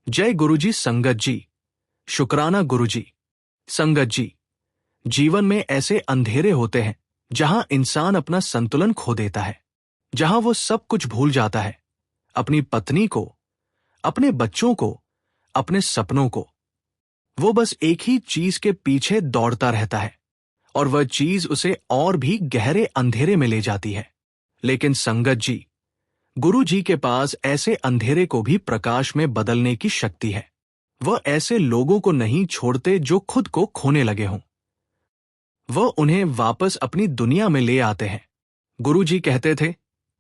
जय गुरुजी संगत जी। शुक्राना गुरुजी। संगत जी, जीवन में ऐसे अंधेरे होते हैं जहां इंसान अपना संतुलन खो देता है, जहां वो सब कुछ भूल जाता है, अपनी पत्नी को, अपने बच्चों को, अपने सपनों को। वो बस एक ही चीज के पीछे दौड़ता रहता है और वह चीज उसे और भी गहरे अंधेरे में ले जाती है। लेकिन संगत जी, गुरु जी के पास ऐसे अंधेरे को भी प्रकाश में बदलने की शक्ति है। वह ऐसे लोगों को नहीं छोड़ते जो खुद को खोने लगे हों। वह उन्हें वापस अपनी दुनिया में ले आते हैं। गुरु जी कहते थे,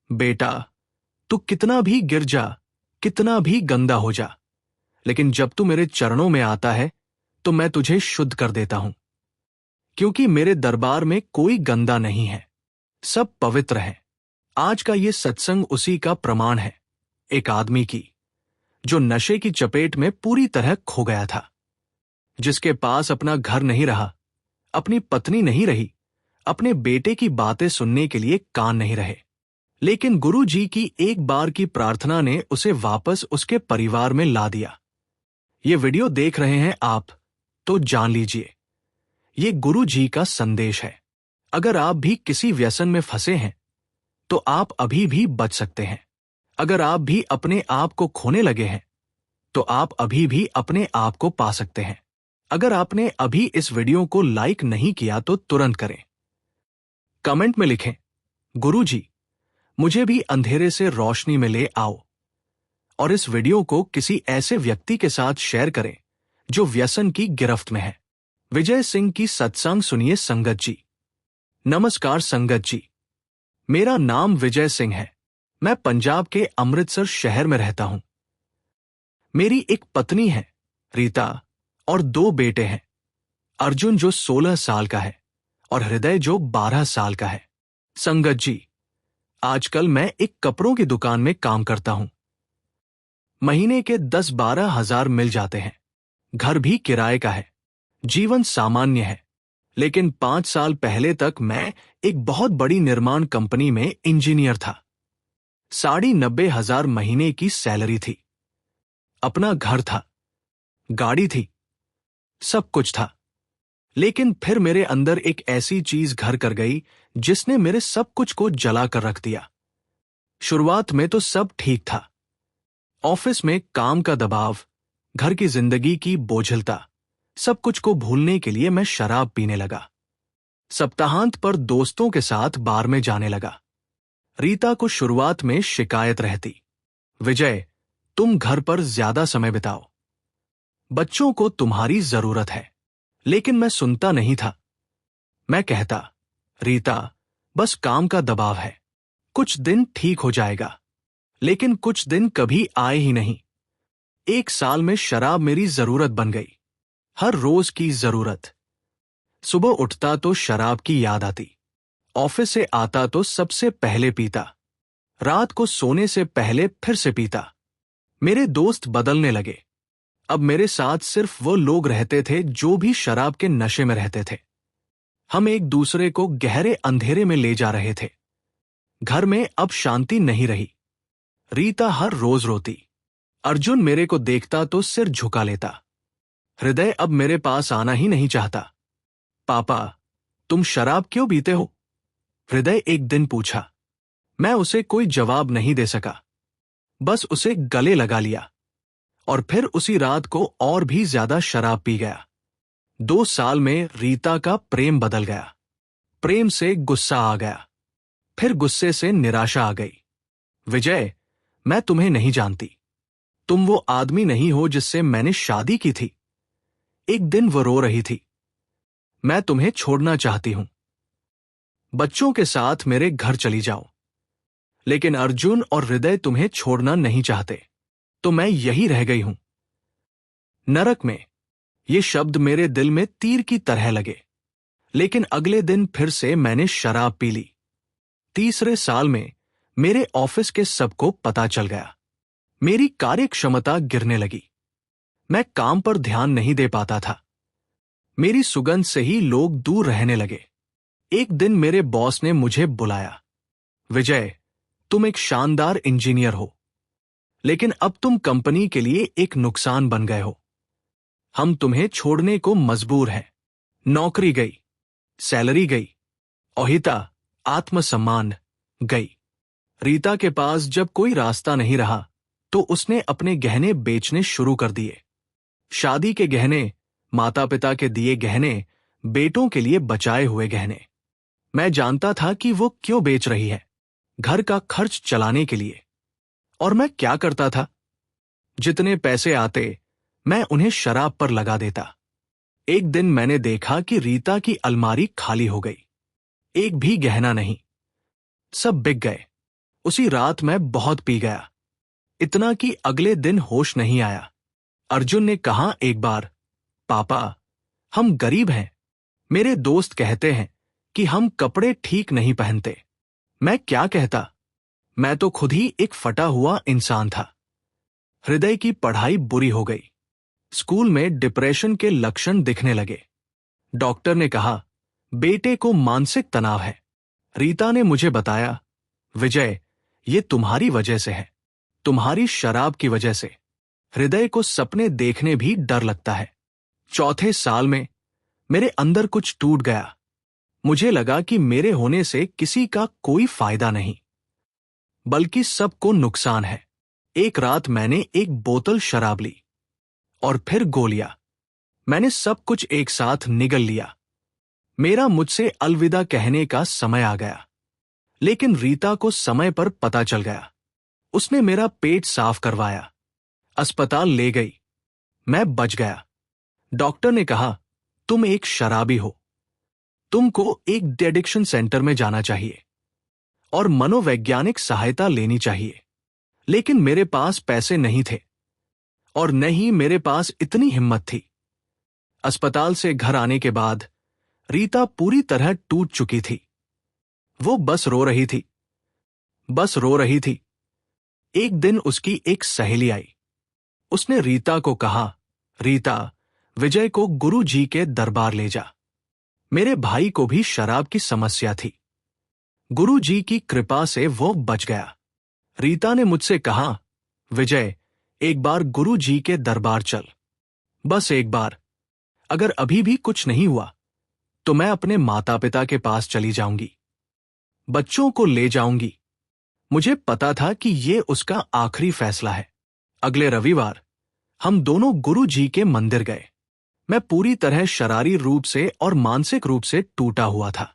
बेटा, तू कितना भी गिर जा, कितना भी गंदा हो जा, लेकिन जब तू मेरे चरणों में आता है तो मैं तुझे शुद्ध कर देता हूं, क्योंकि मेरे दरबार में कोई गंदा नहीं है, सब पवित्र है। आज का ये सत्संग उसी का प्रमाण है। एक आदमी की जो नशे की चपेट में पूरी तरह खो गया था, जिसके पास अपना घर नहीं रहा, अपनी पत्नी नहीं रही, अपने बेटे की बातें सुनने के लिए कान नहीं रहे, लेकिन गुरु जी की एक बार की प्रार्थना ने उसे वापस उसके परिवार में ला दिया। ये वीडियो देख रहे हैं आप तो जान लीजिए, ये गुरु जी का संदेश है। अगर आप भी किसी व्यसन में फंसे हैं तो आप अभी भी बच सकते हैं। अगर आप भी अपने आप को खोने लगे हैं तो आप अभी भी अपने आप को पा सकते हैं। अगर आपने अभी इस वीडियो को लाइक नहीं किया तो तुरंत करें। कमेंट में लिखें, गुरुजी, मुझे भी अंधेरे से रोशनी में ले आओ। और इस वीडियो को किसी ऐसे व्यक्ति के साथ शेयर करें जो व्यसन की गिरफ्त में है। विजय सिंह की सत्संग सुनिए संगत जी। नमस्कार संगत जी, मेरा नाम विजय सिंह है। मैं पंजाब के अमृतसर शहर में रहता हूं। मेरी एक पत्नी है रीता और 2 बेटे हैं, अर्जुन जो 16 साल का है और हृदय जो 12 साल का है। संगत जी, आजकल मैं एक कपड़ों की दुकान में काम करता हूं। महीने के 10-12 हजार मिल जाते हैं। घर भी किराए का है। जीवन सामान्य है, लेकिन 5 साल पहले तक मैं एक बहुत बड़ी निर्माण कंपनी में इंजीनियर था। 90,500 महीने की सैलरी थी। अपना घर था, गाड़ी थी, सब कुछ था। लेकिन फिर मेरे अंदर एक ऐसी चीज घर कर गई जिसने मेरे सब कुछ को जला कर रख दिया। शुरुआत में तो सब ठीक था। ऑफिस में काम का दबाव, घर की जिंदगी की बोझिलता, सब कुछ को भूलने के लिए मैं शराब पीने लगा। सप्ताहांत पर दोस्तों के साथ बार में जाने लगा। रीता को शुरुआत में शिकायत रहती, विजय, तुम घर पर ज्यादा समय बिताओ, बच्चों को तुम्हारी जरूरत है। लेकिन मैं सुनता नहीं था। मैं कहता, रीता, बस काम का दबाव है, कुछ दिन ठीक हो जाएगा। लेकिन कुछ दिन कभी आए ही नहीं। 1 साल में शराब मेरी जरूरत बन गई, हर रोज की जरूरत। सुबह उठता तो शराब की याद आती, ऑफिस से आता तो सबसे पहले पीता, रात को सोने से पहले फिर से पीता। मेरे दोस्त बदलने लगे। अब मेरे साथ सिर्फ वो लोग रहते थे जो भी शराब के नशे में रहते थे। हम एक दूसरे को गहरे अंधेरे में ले जा रहे थे। घर में अब शांति नहीं रही। रीता हर रोज रोती। अर्जुन मेरे को देखता तो सिर झुका लेता। हृदय अब मेरे पास आना ही नहीं चाहता। पापा, तुम शराब क्यों पीते हो? हृदय एक दिन पूछा। मैं उसे कोई जवाब नहीं दे सका, बस उसे गले लगा लिया और फिर उसी रात को और भी ज्यादा शराब पी गया। 2 साल में रीता का प्रेम बदल गया। प्रेम से गुस्सा आ गया, फिर गुस्से से निराशा आ गई। विजय, मैं तुम्हें नहीं जानती। तुम वो आदमी नहीं हो जिससे मैंने शादी की थी। एक दिन वो रो रही थी, मैं तुम्हें छोड़ना चाहती हूं, बच्चों के साथ मेरे घर चली जाओ। लेकिन अर्जुन और हृदय तुम्हें छोड़ना नहीं चाहते, तो मैं यही रह गई हूं। नरक में। ये शब्द मेरे दिल में तीर की तरह लगे। लेकिन अगले दिन फिर से मैंने शराब पी ली। 3रे साल में मेरे ऑफिस के सबको पता चल गया। मेरी कार्य क्षमता गिरने लगी। मैं काम पर ध्यान नहीं दे पाता था। मेरी सुगंध से ही लोग दूर रहने लगे। एक दिन मेरे बॉस ने मुझे बुलाया। विजय, तुम एक शानदार इंजीनियर हो, लेकिन अब तुम कंपनी के लिए एक नुकसान बन गए हो। हम तुम्हें छोड़ने को मजबूर हैं। नौकरी गई, सैलरी गई, औहिता, आत्मसम्मान गई। रीता के पास जब कोई रास्ता नहीं रहा तो उसने अपने गहने बेचने शुरू कर दिए। शादी के गहने, माता पिता के दिए गहने, बेटों के लिए बचाए हुए गहने। मैं जानता था कि वो क्यों बेच रही है, घर का खर्च चलाने के लिए। और मैं क्या करता था? जितने पैसे आते मैं उन्हें शराब पर लगा देता। एक दिन मैंने देखा कि रीता की अलमारी खाली हो गई। एक भी गहना नहीं, सब बिक गए। उसी रात मैं बहुत पी गया, इतना कि अगले दिन होश नहीं आया। अर्जुन ने कहा एक बार, पापा, हम गरीब हैं। मेरे दोस्त कहते हैं कि हम कपड़े ठीक नहीं पहनते। मैं क्या कहता? मैं तो खुद ही एक फटा हुआ इंसान था। हृदय की पढ़ाई बुरी हो गई। स्कूल में डिप्रेशन के लक्षण दिखने लगे। डॉक्टर ने कहा, बेटे को मानसिक तनाव है। रीता ने मुझे बताया, विजय, ये तुम्हारी वजह से है, तुम्हारी शराब की वजह से। हृदय को सपने देखने भी डर लगता है। चौथे साल में मेरे अंदर कुछ टूट गया। मुझे लगा कि मेरे होने से किसी का कोई फायदा नहीं, बल्कि सबको नुकसान है। एक रात मैंने एक बोतल शराब ली और फिर गोलियां। मैंने सब कुछ एक साथ निगल लिया। मेरा मुझसे अलविदा कहने का समय आ गया। लेकिन रीता को समय पर पता चल गया। उसने मेरा पेट साफ करवाया, अस्पताल ले गई। मैं बच गया। डॉक्टर ने कहा, तुम एक शराबी हो, तुमको एक डिएडिक्शन सेंटर में जाना चाहिए और मनोवैज्ञानिक सहायता लेनी चाहिए। लेकिन मेरे पास पैसे नहीं थे और न ही मेरे पास इतनी हिम्मत थी। अस्पताल से घर आने के बाद रीता पूरी तरह टूट चुकी थी। वो बस रो रही थी, बस रो रही थी। एक दिन उसकी एक सहेली आई। उसने रीता को कहा, रीता, विजय को गुरु जी के दरबार ले जा। मेरे भाई को भी शराब की समस्या थी। गुरु जी की कृपा से वो बच गया। रीता ने मुझसे कहा, विजय, एक बार गुरु जी के दरबार चल, बस एक बार। अगर अभी भी कुछ नहीं हुआ तो मैं अपने माता पिता के पास चली जाऊंगी, बच्चों को ले जाऊंगी। मुझे पता था कि ये उसका आखिरी फैसला है। अगले रविवार हम दोनों गुरु जी के मंदिर गए। मैं पूरी तरह शारीरिक रूप से और मानसिक रूप से टूटा हुआ था।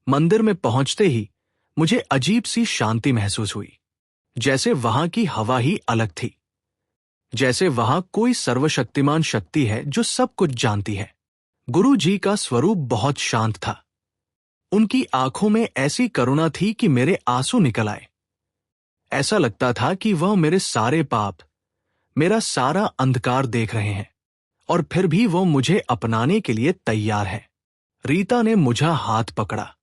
मंदिर में पहुंचते ही मुझे अजीब सी शांति महसूस हुई, जैसे वहां की हवा ही अलग थी, जैसे वहां कोई सर्वशक्तिमान शक्ति है जो सब कुछ जानती है। गुरु जी का स्वरूप बहुत शांत था। उनकी आंखों में ऐसी करुणा थी कि मेरे आंसू निकल आए। ऐसा लगता था कि वह मेरे सारे पाप, मेरा सारा अंधकार देख रहे हैं और फिर भी वो मुझे अपनाने के लिए तैयार है। रीता ने मुझे हाथ पकड़ा।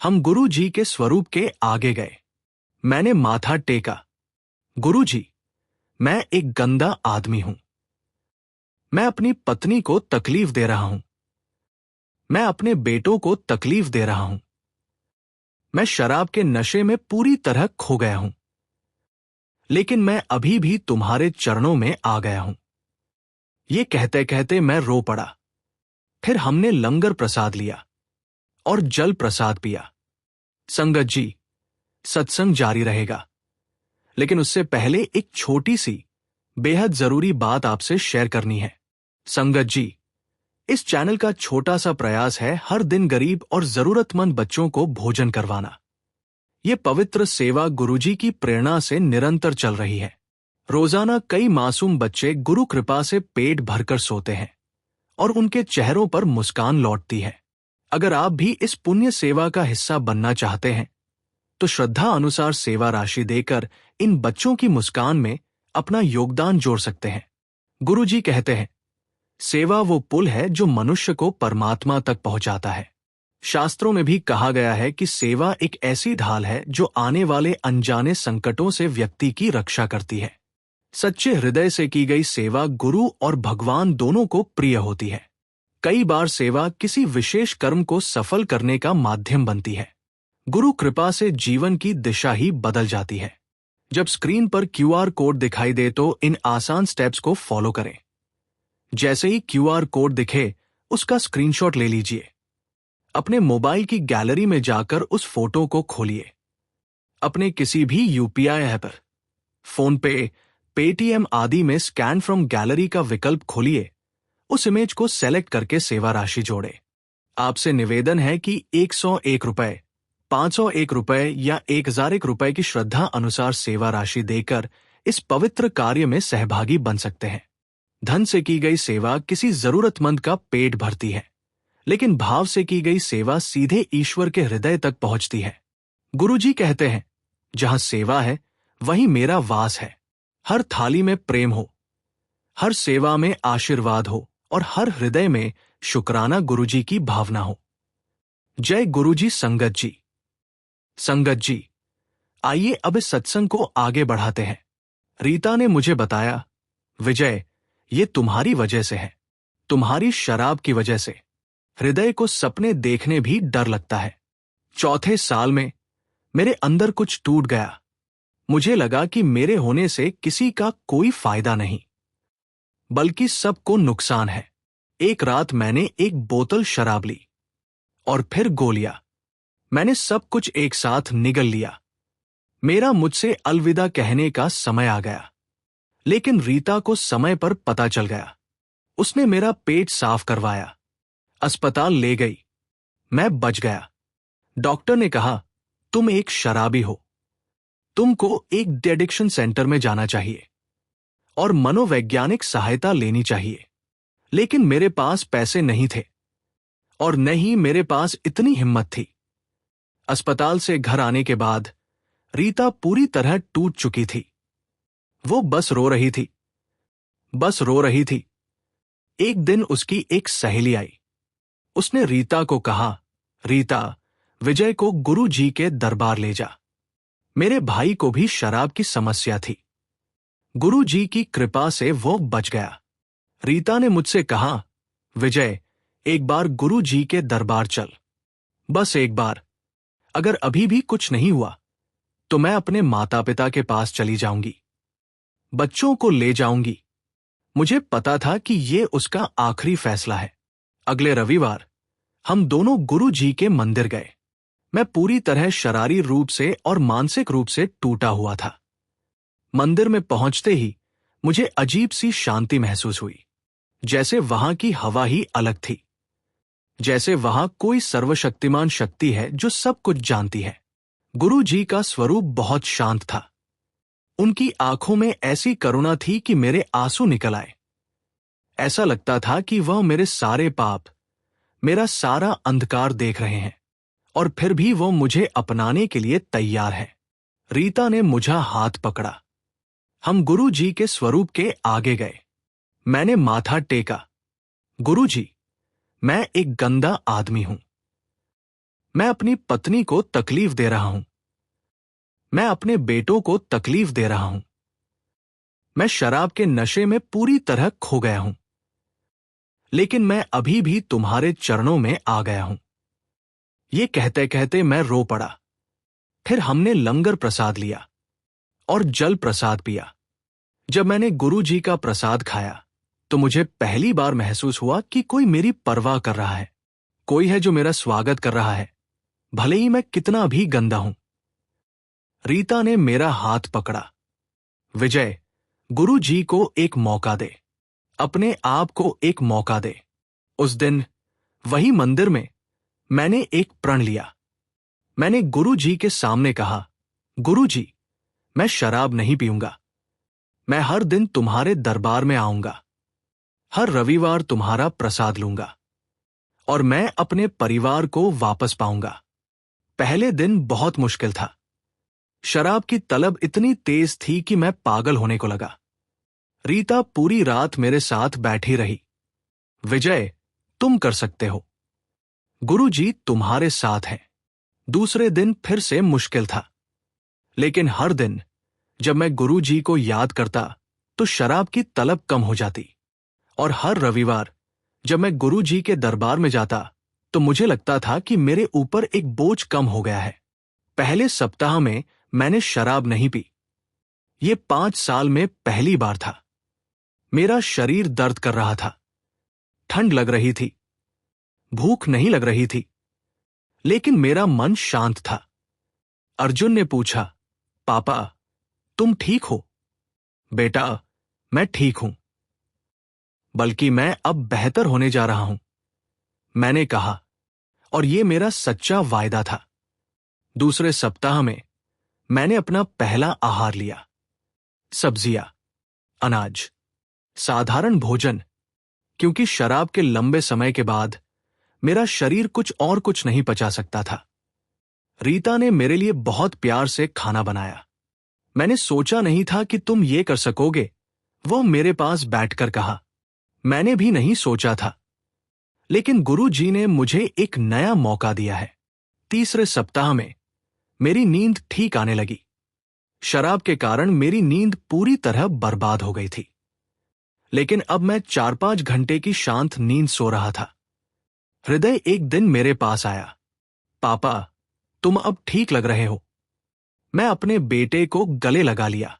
हम गुरु जी के स्वरूप के आगे गए। मैंने माथा टेका। गुरु जी, मैं एक गंदा आदमी हूं। मैं अपनी पत्नी को तकलीफ दे रहा हूं। मैं अपने बेटों को तकलीफ दे रहा हूं। मैं शराब के नशे में पूरी तरह खो गया हूं। लेकिन मैं अभी भी तुम्हारे चरणों में आ गया हूं। ये कहते कहते मैं रो पड़ा। फिर हमने लंगर प्रसाद लिया और जल प्रसाद पिया। संगत जी, सत्संग जारी रहेगा, लेकिन उससे पहले एक छोटी सी बेहद जरूरी बात आपसे शेयर करनी है। संगत जी, इस चैनल का छोटा सा प्रयास है हर दिन गरीब और जरूरतमंद बच्चों को भोजन करवाना। ये पवित्र सेवा गुरुजी की प्रेरणा से निरंतर चल रही है। रोजाना कई मासूम बच्चे गुरु कृपा से पेट भरकर सोते हैं और उनके चेहरों पर मुस्कान लौटती है। अगर आप भी इस पुण्य सेवा का हिस्सा बनना चाहते हैं तो श्रद्धा अनुसार सेवा राशि देकर इन बच्चों की मुस्कान में अपना योगदान जोड़ सकते हैं। गुरुजी कहते हैं, सेवा वो पुल है जो मनुष्य को परमात्मा तक पहुंचाता है। शास्त्रों में भी कहा गया है कि सेवा एक ऐसी ढाल है जो आने वाले अनजाने संकटों से व्यक्ति की रक्षा करती है। सच्चे हृदय से की गई सेवा गुरु और भगवान दोनों को प्रिय होती है। कई बार सेवा किसी विशेष कर्म को सफल करने का माध्यम बनती है। गुरु कृपा से जीवन की दिशा ही बदल जाती है। जब स्क्रीन पर क्यूआर कोड दिखाई दे तो इन आसान स्टेप्स को फॉलो करें। जैसे ही क्यूआर कोड दिखे, उसका स्क्रीनशॉट ले लीजिए। अपने मोबाइल की गैलरी में जाकर उस फोटो को खोलिए। अपने किसी भी यूपीआई ऐप पर, फोन पे, पेटीएम आदि में स्कैन फ्रॉम गैलरी का विकल्प खोलिए। उस इमेज को सेलेक्ट करके सेवा राशि जोड़े। आपसे निवेदन है कि 101 रुपए, 501 रुपए या 1001 रुपए की श्रद्धा अनुसार सेवा राशि देकर इस पवित्र कार्य में सहभागी बन सकते हैं। धन से की गई सेवा किसी जरूरतमंद का पेट भरती है, लेकिन भाव से की गई सेवा सीधे ईश्वर के हृदय तक पहुंचती है। गुरुजी कहते हैं, जहां सेवा है वहीं मेरा वास है। हर थाली में प्रेम हो, हर सेवा में आशीर्वाद हो और हर हृदय में शुक्राना गुरुजी की भावना हो। जय गुरुजी। संगत जी, आइए अब इस सत्संग को आगे बढ़ाते हैं। रीता ने मुझे बताया, विजय, ये तुम्हारी वजह से है, तुम्हारी शराब की वजह से हृदय को सपने देखने भी डर लगता है। चौथे साल में मेरे अंदर कुछ टूट गया। मुझे लगा कि मेरे होने से किसी का कोई फायदा नहीं, बल्कि सबको नुकसान है। एक रात मैंने एक बोतल शराब ली और फिर गोलियां। मैंने सब कुछ एक साथ निगल लिया। मेरा मुझसे अलविदा कहने का समय आ गया। लेकिन रीता को समय पर पता चल गया। उसने मेरा पेट साफ करवाया, अस्पताल ले गई। मैं बच गया। डॉक्टर ने कहा, तुम एक शराबी हो, तुमको एक डिएडिक्शन सेंटर में जाना चाहिए और मनोवैज्ञानिक सहायता लेनी चाहिए। लेकिन मेरे पास पैसे नहीं थे और न ही मेरे पास इतनी हिम्मत थी। अस्पताल से घर आने के बाद रीता पूरी तरह टूट चुकी थी। वो बस रो रही थी। एक दिन उसकी एक सहेली आई। उसने रीता को कहा, रीता, विजय को गुरु जी के दरबार ले जा। मेरे भाई को भी शराब की समस्या थी। गुरु जी की कृपा से वो बच गया। रीता ने मुझसे कहा, विजय, एक बार गुरु जी के दरबार चल, बस एक बार। अगर अभी भी कुछ नहीं हुआ तो मैं अपने माता पिता के पास चली जाऊंगी, बच्चों को ले जाऊंगी। मुझे पता था कि ये उसका आखिरी फैसला है। अगले रविवार हम दोनों गुरु जी के मंदिर गए। मैं पूरी तरह शारीरिक रूप से और मानसिक रूप से टूटा हुआ था। मंदिर में पहुंचते ही मुझे अजीब सी शांति महसूस हुई, जैसे वहां की हवा ही अलग थी, जैसे वहां कोई सर्वशक्तिमान शक्ति है जो सब कुछ जानती है। गुरु जी का स्वरूप बहुत शांत था। उनकी आंखों में ऐसी करुणा थी कि मेरे आंसू निकल आए। ऐसा लगता था कि वह मेरे सारे पाप, मेरा सारा अंधकार देख रहे हैं और फिर भी वो मुझे अपनाने के लिए तैयार है। रीता ने मुझे हाथ पकड़ा। हम गुरु जी के स्वरूप के आगे गए। मैंने माथा टेका। गुरु जी, मैं एक गंदा आदमी हूं। मैं अपनी पत्नी को तकलीफ दे रहा हूं। मैं अपने बेटों को तकलीफ दे रहा हूं। मैं शराब के नशे में पूरी तरह खो गया हूं। लेकिन मैं अभी भी तुम्हारे चरणों में आ गया हूं। ये कहते कहते मैं रो पड़ा। फिर हमने लंगर प्रसाद लिया और जल प्रसाद पिया। जब मैंने गुरु जी का प्रसाद खाया तो मुझे पहली बार महसूस हुआ कि कोई मेरी परवाह कर रहा है, कोई है जो मेरा स्वागत कर रहा है, भले ही मैं कितना भी गंदा हूं। रीता ने मेरा हाथ पकड़ा। विजय, गुरु जी को एक मौका दे, अपने आप को एक मौका दे। उस दिन वही मंदिर में मैंने एक प्रण लिया। मैंने गुरु जी के सामने कहा, गुरु जी, मैं शराब नहीं पीऊंगा। मैं हर दिन तुम्हारे दरबार में आऊंगा, हर रविवार तुम्हारा प्रसाद लूंगा और मैं अपने परिवार को वापस पाऊंगा। पहले दिन बहुत मुश्किल था। शराब की तलब इतनी तेज थी कि मैं पागल होने को लगा। रीता पूरी रात मेरे साथ बैठी रही। विजय, तुम कर सकते हो, गुरु जी तुम्हारे साथ हैं। दूसरे दिन फिर से मुश्किल था, लेकिन हर दिन जब मैं गुरु जी को याद करता तो शराब की तलब कम हो जाती। और हर रविवार जब मैं गुरु जी के दरबार में जाता तो मुझे लगता था कि मेरे ऊपर एक बोझ कम हो गया है। पहले सप्ताह में मैंने शराब नहीं पी, ये 5 साल में पहली बार था। मेरा शरीर दर्द कर रहा था, ठंड लग रही थी, भूख नहीं लग रही थी, लेकिन मेरा मन शांत था। अर्जुन ने पूछा, पापा, तुम ठीक हो? बेटा, मैं ठीक हूं, बल्कि मैं अब बेहतर होने जा रहा हूं, मैंने कहा, और ये मेरा सच्चा वायदा था। दूसरे सप्ताह में मैंने अपना पहला आहार लिया। सब्जियां, अनाज, साधारण भोजन, क्योंकि शराब के लंबे समय के बाद मेरा शरीर कुछ नहीं पचा सकता था। रीता ने मेरे लिए बहुत प्यार से खाना बनाया। मैंने सोचा नहीं था कि तुम ये कर सकोगे, वो मेरे पास बैठकर कहा। मैंने भी नहीं सोचा था, लेकिन गुरुजी ने मुझे एक नया मौका दिया है। तीसरे सप्ताह में मेरी नींद ठीक आने लगी। शराब के कारण मेरी नींद पूरी तरह बर्बाद हो गई थी, लेकिन अब मैं 4-5 घंटे की शांत नींद सो रहा था। हृदय एक दिन मेरे पास आया, पापा, तुम अब ठीक लग रहे हो। मैं अपने बेटे को गले लगा लिया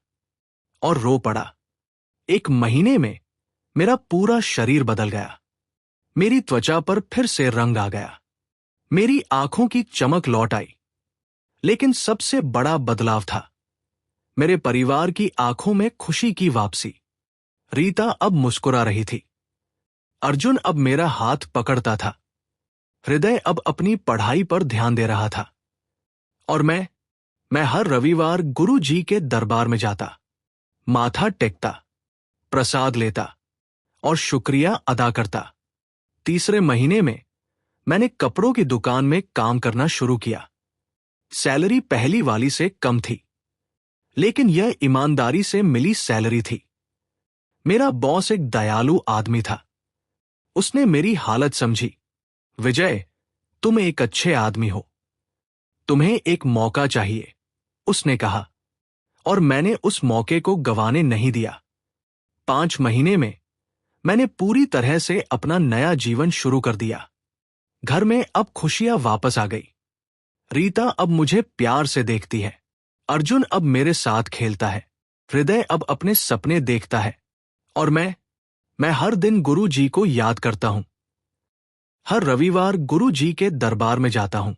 और रो पड़ा। 1 महीने में मेरा पूरा शरीर बदल गया। मेरी त्वचा पर फिर से रंग आ गया, मेरी आंखों की चमक लौट आई। लेकिन सबसे बड़ा बदलाव था मेरे परिवार की आंखों में खुशी की वापसी। रीता अब मुस्कुरा रही थी, अर्जुन अब मेरा हाथ पकड़ता था, हृदय अब अपनी पढ़ाई पर ध्यान दे रहा था, और मैं हर रविवार गुरु जी के दरबार में जाता, माथा टेकता, प्रसाद लेता और शुक्रिया अदा करता। तीसरे महीने में मैंने कपड़ों की दुकान में काम करना शुरू किया। सैलरी पहली वाली से कम थी, लेकिन यह ईमानदारी से मिली सैलरी थी। मेरा बॉस एक दयालु आदमी था। उसने मेरी हालत समझी। विजय, तुम एक अच्छे आदमी हो, तुम्हें एक मौका चाहिए, उसने कहा, और मैंने उस मौके को गंवाने नहीं दिया। 5 महीने में मैंने पूरी तरह से अपना नया जीवन शुरू कर दिया। घर में अब खुशियां वापस आ गई। रीता अब मुझे प्यार से देखती है, अर्जुन अब मेरे साथ खेलता है, हृदय अब अपने सपने देखता है, और मैं हर दिन गुरु जी को याद करता हूं। हर रविवार गुरु जी के दरबार में जाता हूं।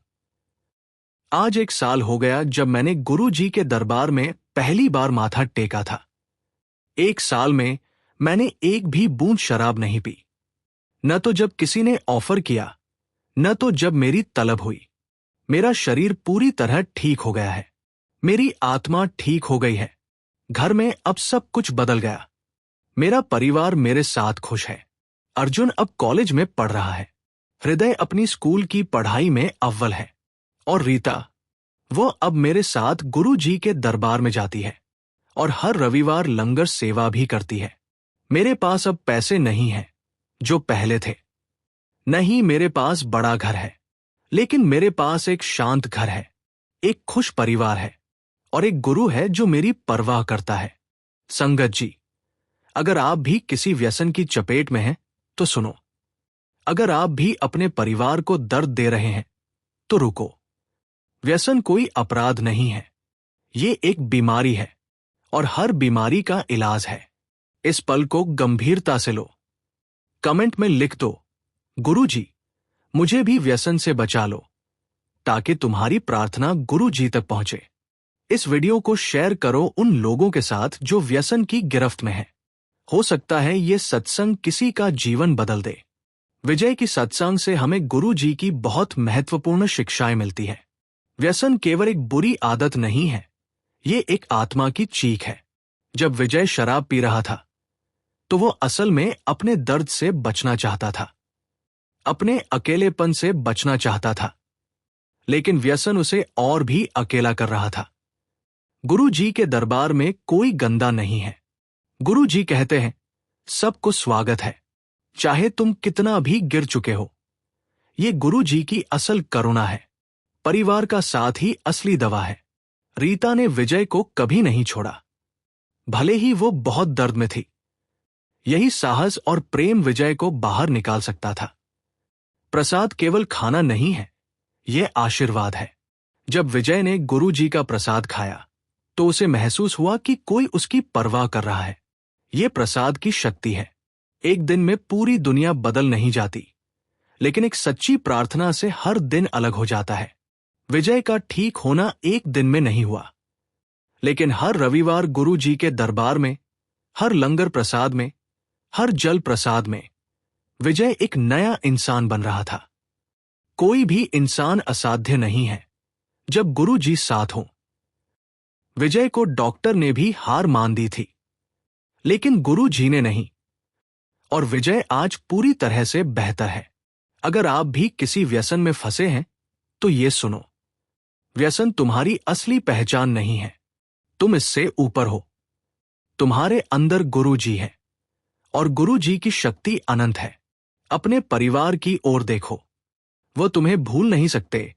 आज 1 साल हो गया जब मैंने गुरु जी के दरबार में पहली बार माथा टेका था। 1 साल में मैंने एक भी बूंद शराब नहीं पी, न तो जब किसी ने ऑफर किया, न तो जब मेरी तलब हुई। मेरा शरीर पूरी तरह ठीक हो गया है, मेरी आत्मा ठीक हो गई है। घर में अब सब कुछ बदल गया। मेरा परिवार मेरे साथ खुश है। अर्जुन अब कॉलेज में पढ़ रहा है, हृदय अपनी स्कूल की पढ़ाई में अव्वल है, और रीता, वो अब मेरे साथ गुरु जी के दरबार में जाती है और हर रविवार लंगर सेवा भी करती है। मेरे पास अब पैसे नहीं हैं जो पहले थे, नहीं मेरे पास बड़ा घर है, लेकिन मेरे पास एक शांत घर है, एक खुश परिवार है, और एक गुरु है जो मेरी परवाह करता है। संगत जी, अगर आप भी किसी व्यसन की चपेट में हैं तो सुनो। अगर आप भी अपने परिवार को दर्द दे रहे हैं तो रुको। व्यसन कोई अपराध नहीं है, ये एक बीमारी है, और हर बीमारी का इलाज है। इस पल को गंभीरता से लो। कमेंट में लिख दो, गुरु जी, मुझे भी व्यसन से बचा लो, ताकि तुम्हारी प्रार्थना गुरु जी तक पहुंचे। इस वीडियो को शेयर करो उन लोगों के साथ जो व्यसन की गिरफ्त में हैं। हो सकता है ये सत्संग किसी का जीवन बदल दे। विजय की सत्संग से हमें गुरु जी की बहुत महत्वपूर्ण शिक्षाएं मिलती हैं। व्यसन केवल एक बुरी आदत नहीं है, ये एक आत्मा की चीख है। जब विजय शराब पी रहा था तो वो असल में अपने दर्द से बचना चाहता था, अपने अकेलेपन से बचना चाहता था, लेकिन व्यसन उसे और भी अकेला कर रहा था। गुरु जी के दरबार में कोई गंदा नहीं है। गुरु जी कहते हैं, सबको स्वागत है, चाहे तुम कितना भी गिर चुके हो। ये गुरु जी की असल करुणा है। परिवार का साथ ही असली दवा है। रीता ने विजय को कभी नहीं छोड़ा, भले ही वो बहुत दर्द में थी। यही साहस और प्रेम विजय को बाहर निकाल सकता था। प्रसाद केवल खाना नहीं है, यह आशीर्वाद है। जब विजय ने गुरु जी का प्रसाद खाया तो उसे महसूस हुआ कि कोई उसकी परवाह कर रहा है। ये प्रसाद की शक्ति है। एक दिन में पूरी दुनिया बदल नहीं जाती, लेकिन एक सच्ची प्रार्थना से हर दिन अलग हो जाता है। विजय का ठीक होना एक दिन में नहीं हुआ, लेकिन हर रविवार गुरु जी के दरबार में, हर लंगर प्रसाद में, हर जल प्रसाद में विजय एक नया इंसान बन रहा था। कोई भी इंसान असाध्य नहीं है जब गुरु जी साथ हों। विजय को डॉक्टर ने भी हार मान दी थी, लेकिन गुरु जी ने नहीं, और विजय आज पूरी तरह से बेहतर है। अगर आप भी किसी व्यसन में फंसे हैं तो ये सुनो, व्यसन तुम्हारी असली पहचान नहीं है। तुम इससे ऊपर हो। तुम्हारे अंदर गुरु जी है, और गुरु जी की शक्ति अनंत है। अपने परिवार की ओर देखो, वो तुम्हें भूल नहीं सकते,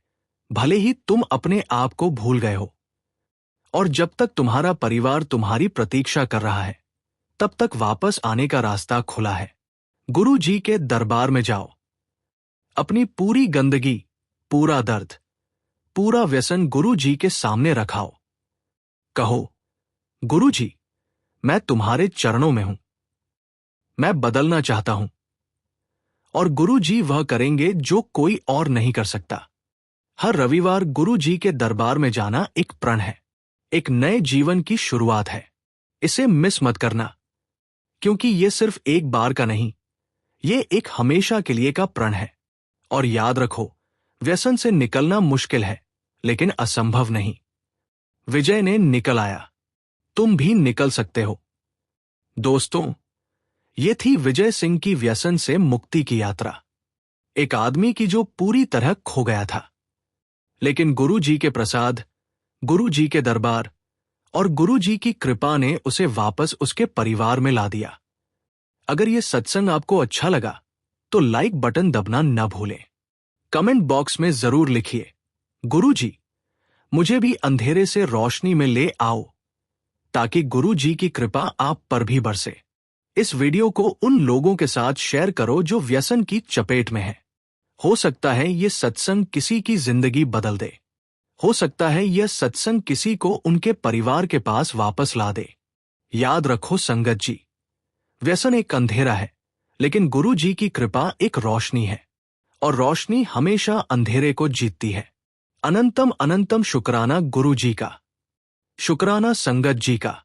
भले ही तुम अपने आप को भूल गए हो। और जब तक तुम्हारा परिवार तुम्हारी प्रतीक्षा कर रहा है, तब तक वापस आने का रास्ता खुला है। गुरु जी के दरबार में जाओ। अपनी पूरी गंदगी, पूरा दर्द, पूरा व्यसन गुरु जी के सामने रखाओ। कहो, गुरु जी, मैं तुम्हारे चरणों में हूं। मैं बदलना चाहता हूं। और गुरु जी वह करेंगे जो कोई और नहीं कर सकता। हर रविवार गुरु जी के दरबार में जाना एक प्रण है, एक नए जीवन की शुरुआत है। इसे मिस मत करना, क्योंकि यह सिर्फ एक बार का नहीं, ये एक हमेशा के लिए का प्रण है। और याद रखो, व्यसन से निकलना मुश्किल है, लेकिन असंभव नहीं। विजय ने निकल आया, तुम भी निकल सकते हो। दोस्तों, ये थी विजय सिंह की व्यसन से मुक्ति की यात्रा। एक आदमी की जो पूरी तरह खो गया था, लेकिन गुरु जी के प्रसाद, गुरु जी के दरबार और गुरु जी की कृपा ने उसे वापस उसके परिवार में ला दिया। अगर यह सत्संग आपको अच्छा लगा तो लाइक बटन दबना न भूलें। कमेंट बॉक्स में जरूर लिखिए, गुरु जी, मुझे भी अंधेरे से रोशनी में ले आओ, ताकि गुरु जी की कृपा आप पर भी बरसे। इस वीडियो को उन लोगों के साथ शेयर करो जो व्यसन की चपेट में हैं। हो सकता है ये सत्संग किसी की जिंदगी बदल दे। हो सकता है यह सत्संग किसी को उनके परिवार के पास वापस ला दे। याद रखो संगत जी, व्यसन एक अंधेरा है, लेकिन गुरु जी की कृपा एक रोशनी है, और रोशनी हमेशा अंधेरे को जीतती है। अनंतम अनंतम शुक्राना गुरु जी का, शुक्राना संगत जी का।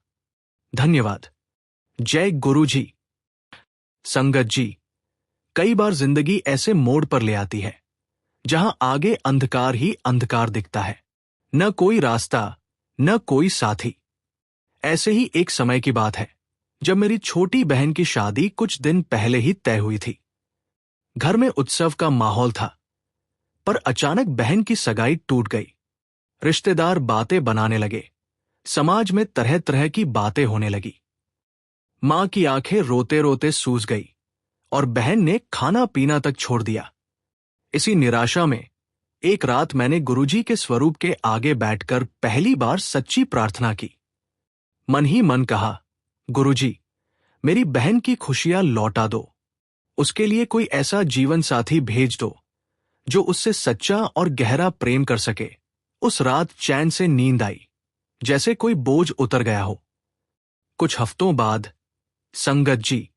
धन्यवाद। जय गुरु जी। संगत जी, कई बार जिंदगी ऐसे मोड़ पर ले आती है जहां आगे अंधकार ही अंधकार दिखता है, न कोई रास्ता, न कोई साथी। ऐसे ही एक समय की बात है जब मेरी छोटी बहन की शादी कुछ दिन पहले ही तय हुई थी। घर में उत्सव का माहौल था, पर अचानक बहन की सगाई टूट गई। रिश्तेदार बातें बनाने लगे, समाज में तरह तरह की बातें होने लगी। मां की आंखें रोते रोते सूज गई और बहन ने खाना पीना तक छोड़ दिया। इसी निराशा में एक रात मैंने गुरुजी के स्वरूप के आगे बैठकर पहली बार सच्ची प्रार्थना की। मन ही मन कहा, गुरुजी, मेरी बहन की खुशियां लौटा दो। उसके लिए कोई ऐसा जीवन साथी भेज दो जो उससे सच्चा और गहरा प्रेम कर सके। उस रात चैन से नींद आई, जैसे कोई बोझ उतर गया हो। कुछ हफ्तों बाद संगत जी,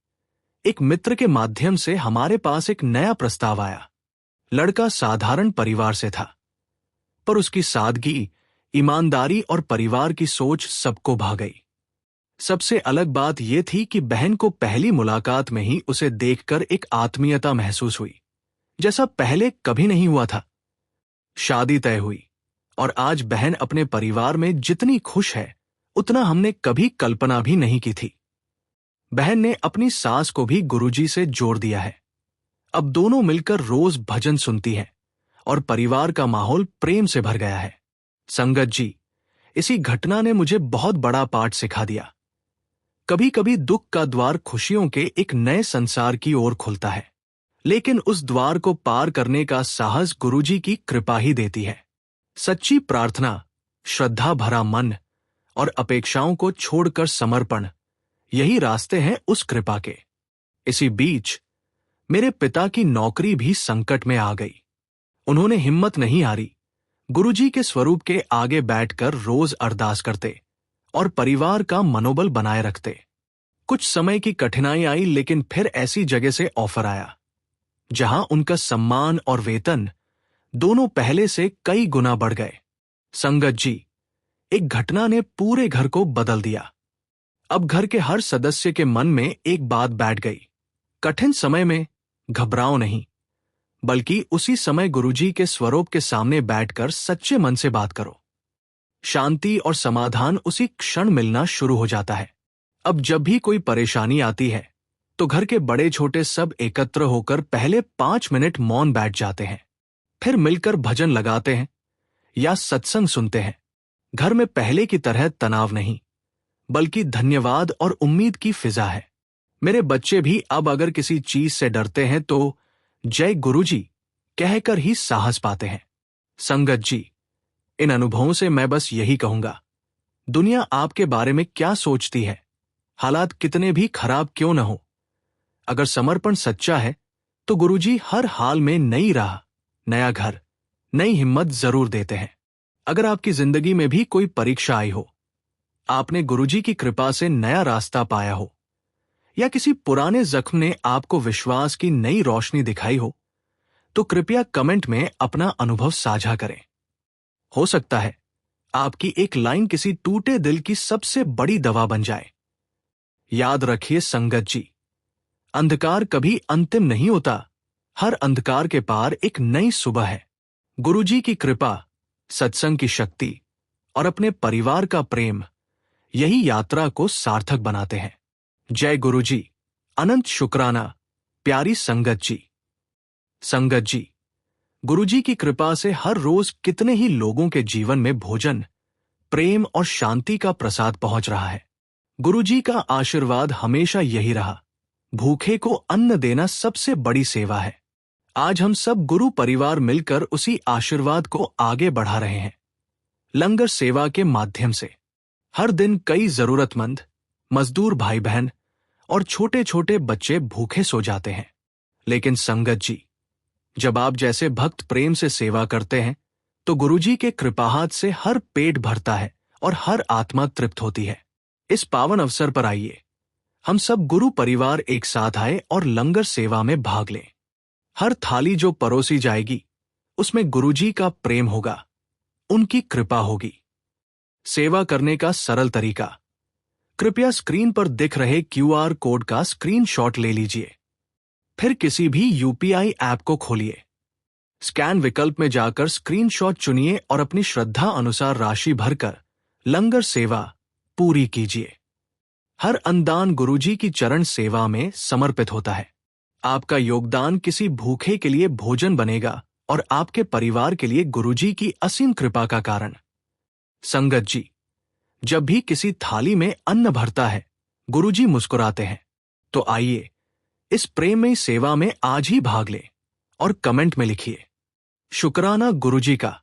एक मित्र के माध्यम से हमारे पास एक नया प्रस्ताव आया। लड़का साधारण परिवार से था, पर उसकी सादगी, ईमानदारी और परिवार की सोच सबको भा गई। सबसे अलग बात यह थी कि बहन को पहली मुलाकात में ही उसे देखकर एक आत्मीयता महसूस हुई, जैसा पहले कभी नहीं हुआ था। शादी तय हुई, और आज बहन अपने परिवार में जितनी खुश है, उतना हमने कभी कल्पना भी नहीं की थी। बहन ने अपनी सास को भी गुरुजी से जोड़ दिया है। अब दोनों मिलकर रोज भजन सुनती हैं, और परिवार का माहौल प्रेम से भर गया है। संगत जी, इसी घटना ने मुझे बहुत बड़ा पाठ सिखा दिया। कभी कभी दुख का द्वार खुशियों के एक नए संसार की ओर खुलता है, लेकिन उस द्वार को पार करने का साहस गुरुजी की कृपा ही देती है। सच्ची प्रार्थना, श्रद्धा भरा मन और अपेक्षाओं को छोड़कर समर्पण, यही रास्ते हैं उस कृपा के। इसी बीच मेरे पिता की नौकरी भी संकट में आ गई। उन्होंने हिम्मत नहीं हारी, गुरुजी के स्वरूप के आगे बैठकर रोज अरदास करते, और परिवार का मनोबल बनाए रखते। कुछ समय की कठिनाई आई, लेकिन फिर ऐसी जगह से ऑफर आया जहां उनका सम्मान और वेतन दोनों पहले से कई गुना बढ़ गए। संगत जी, एक घटना ने पूरे घर को बदल दिया। अब घर के हर सदस्य के मन में एक बात बैठ गई। कठिन समय में घबराओ नहीं, बल्कि उसी समय गुरुजी के स्वरूप के सामने बैठकर सच्चे मन से बात करो। शांति और समाधान उसी क्षण मिलना शुरू हो जाता है। अब जब भी कोई परेशानी आती है तो घर के बड़े छोटे सब एकत्र होकर पहले 5 मिनट मौन बैठ जाते हैं, फिर मिलकर भजन लगाते हैं या सत्संग सुनते हैं। घर में पहले की तरह तनाव नहीं, बल्कि धन्यवाद और उम्मीद की फिजा है। मेरे बच्चे भी अब अगर किसी चीज से डरते हैं तो जय गुरुजी कहकर ही साहस पाते हैं। संगत जी, इन अनुभवों से मैं बस यही कहूंगा, दुनिया आपके बारे में क्या सोचती है, हालात कितने भी खराब क्यों न हो, अगर समर्पण सच्चा है तो गुरुजी हर हाल में नई राह, नया घर, नई हिम्मत जरूर देते हैं। अगर आपकी जिंदगी में भी कोई परीक्षा आई हो, आपने गुरुजी की कृपा से नया रास्ता पाया हो, या किसी पुराने जख्म ने आपको विश्वास की नई रोशनी दिखाई हो, तो कृपया कमेंट में अपना अनुभव साझा करें। हो सकता है आपकी एक लाइन किसी टूटे दिल की सबसे बड़ी दवा बन जाए। याद रखिए संगत जी, अंधकार कभी अंतिम नहीं होता। हर अंधकार के पार एक नई सुबह है। गुरुजी की कृपा, सत्संग की शक्ति और अपने परिवार का प्रेम, यही यात्रा को सार्थक बनाते हैं। जय गुरुजी, अनंत शुक्राना प्यारी संगत जी। संगत जी, गुरुजी की कृपा से हर रोज कितने ही लोगों के जीवन में भोजन, प्रेम और शांति का प्रसाद पहुंच रहा है। गुरुजी का आशीर्वाद हमेशा यही रहा, भूखे को अन्न देना सबसे बड़ी सेवा है। आज हम सब गुरु परिवार मिलकर उसी आशीर्वाद को आगे बढ़ा रहे हैं। लंगर सेवा के माध्यम से हर दिन कई जरूरतमंद, मजदूर भाई बहन और छोटे छोटे बच्चे भूखे सो जाते हैं। लेकिन संगत जी, जब आप जैसे भक्त प्रेम से सेवा करते हैं तो गुरुजी के कृपाहाथ से हर पेट भरता है और हर आत्मा तृप्त होती है। इस पावन अवसर पर आइए, हम सब गुरु परिवार एक साथ आए और लंगर सेवा में भाग लें। हर थाली जो परोसी जाएगी उसमें गुरुजी का प्रेम होगा, उनकी कृपा होगी। सेवा करने का सरल तरीका, कृपया स्क्रीन पर दिख रहे QR कोड का स्क्रीनशॉट ले लीजिए। फिर किसी भी UPI ऐप को खोलिए। स्कैन विकल्प में जाकर स्क्रीनशॉट चुनिए और अपनी श्रद्धा अनुसार राशि भरकर लंगर सेवा पूरी कीजिए। हर अनुदान गुरुजी की चरण सेवा में समर्पित होता है। आपका योगदान किसी भूखे के लिए भोजन बनेगा और आपके परिवार के लिए गुरुजी की असीम कृपा का कारण। संगत जी, जब भी किसी थाली में अन्न भरता है, गुरुजी मुस्कुराते हैं। तो आइए इस प्रेममयी सेवा में आज ही भाग लें और कमेंट में लिखिए, शुक्राना गुरुजी का।